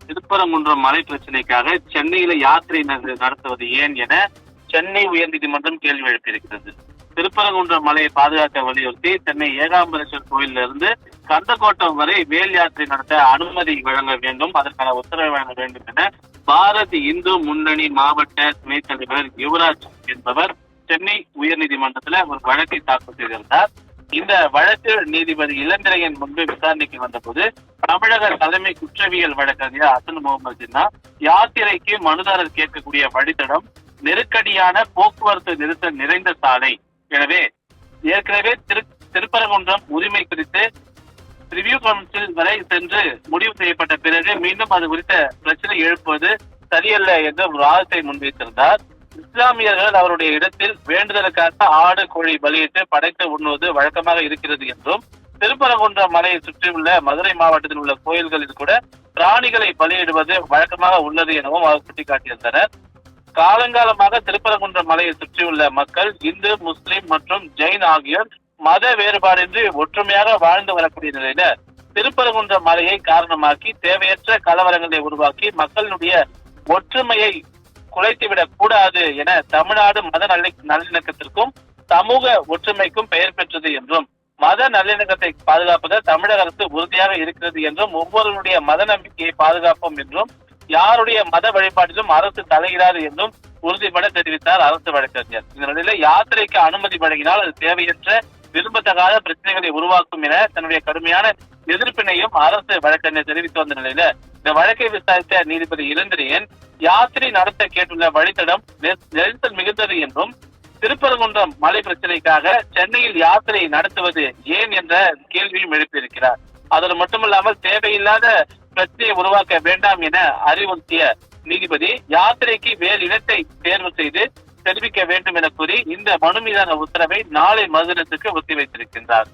திருப்பரங்குன்றம் மலை பிரச்சனைக்காக சென்னையில யாத்திரை நடத்துவது ஏன் என சென்னை உயர்நீதிமன்றம் கேள்வி எழுப்பியிருக்கிறது. திருப்பரங்குன்றம் மலையை பாதுகாக்க வலியுறுத்தி சென்னை ஏகாம்பரேஸ்வரர் கோயிலிருந்து கந்தக்கோட்டம் வரை வேல் யாத்திரை நடத்த அனுமதி வழங்க வேண்டும், அதற்கான உத்தரவு வழங்க வேண்டும் என பாரத் இந்து முன்னணி மாவட்ட துணைத் தலைவர் யுவராஜ் என்பவர் சென்னை உயர்நீதிமன்றத்தில் ஒரு வழக்கை தாக்கல் செய்திருந்தார். இந்த வழக்கு நீதிபதி இளந்திரையன் முன்பு விசாரணைக்கு வந்தபோது தமிழக தலைமை குற்றவியல் வழக்கறிஞர் ஹசன் முகமது ஜின்னா யாத்திரைக்கு மனுதாரர் கேட்கக்கூடிய வழித்தடம் நெருக்கடியான போக்குவரத்து நெரிசல் நிறைந்த சாலை, எனவே ஏற்கனவே திருப்பரங்குன்றம் உரிமை குறித்து ரிவ்யூ கவுன்சில் வரை சென்று முடிவு செய்யப்பட்ட பிறகு மீண்டும் அது குறித்த பிரச்சனை எழுப்புவது சரியல்ல என்ற ஒரு வாதத்தை முன்வைத்திருந்தார். இஸ்லாமியர்கள் அவருடைய இடத்தில் வேண்டுதலுக்காக ஆடு கோழி பலியிட்டு படைத்து உண்ணுவது வழக்கமாக இருக்கிறது என்றும், திருப்பரங்குன்றம் மலையை சுற்றியுள்ள மதுரை மாவட்டத்தில் உள்ள கோயில்களில் கூட பிராணிகளை பலியிடுவது வழக்கமாக உள்ளது எனவும் அவர் சுட்டிக்காட்டியிருந்தனர். காலங்காலமாக திருப்பரங்குன்றம் மலையை சுற்றியுள்ள மக்கள் இந்து, முஸ்லிம் மற்றும் ஜெயின் ஆகியோர் மத வேறுபாடின்றி ஒற்றுமையாக வாழ்ந்து வரக்கூடிய நிலையில திருப்பரங்குன்றம் மலையை காரணமாக்கி தேவையற்ற கலவரங்களை உருவாக்கி மக்களுடைய ஒற்றுமையை குலைத்துவிடக் கூடாது என தமிழ்நாடு மத நல்லிணக்கத்திற்கும் சமூக ஒற்றுமைக்கும் பெயர் பெற்றது என்றும், மத நல்லிணக்கத்தை பாதுகாப்பதில் தமிழக அரசு உறுதியாக இருக்கிறது என்றும், ஒவ்வொருவருடைய மத நம்பிக்கையை பாதுகாப்போம் என்றும், யாருடைய மத வழிபாட்டிலும் அரசு தலையிடாது என்றும் உறுதிபட தெரிவித்தார் அரசு வழக்கறிஞர். இந்த நிலையில யாத்திரைக்கு அனுமதி வழங்கினால் அது தேவையற்ற விரும்பத்தகாத பிரச்சனைகளை உருவாக்கும் என தன்னுடைய கடுமையான எதிர்ப்பினையும் அரசு வழக்கறிஞர் தெரிவித்து வந்த நிலையில இந்த வழக்கை விசாரித்த நீதிபதி இளந்திரையன் யாத்திரை நடத்த கேட்டுள்ள வழித்தடம் நெரிசல் மிகுந்தது என்றும், திருப்பரங்குன்றம் மலை பிரச்சனைக்காக சென்னையில் யாத்திரை நடத்துவது ஏன் என்ற கேள்வியும் எழுப்பியிருக்கிறார். அதோடு மட்டுமல்லாமல் தேவையில்லாத பிரச்சனையை உருவாக்க வேண்டாம் என அறிவுறுத்திய நீதிபதி யாத்திரைக்கு வேறு இடத்தை தேர்வு செய்து தெரிவிக்க வேண்டும் என கூறி இந்த மனு மீதான உத்தரவை நாளை மறுதினத்துக்கு ஒத்திவைத்திருக்கின்றார்.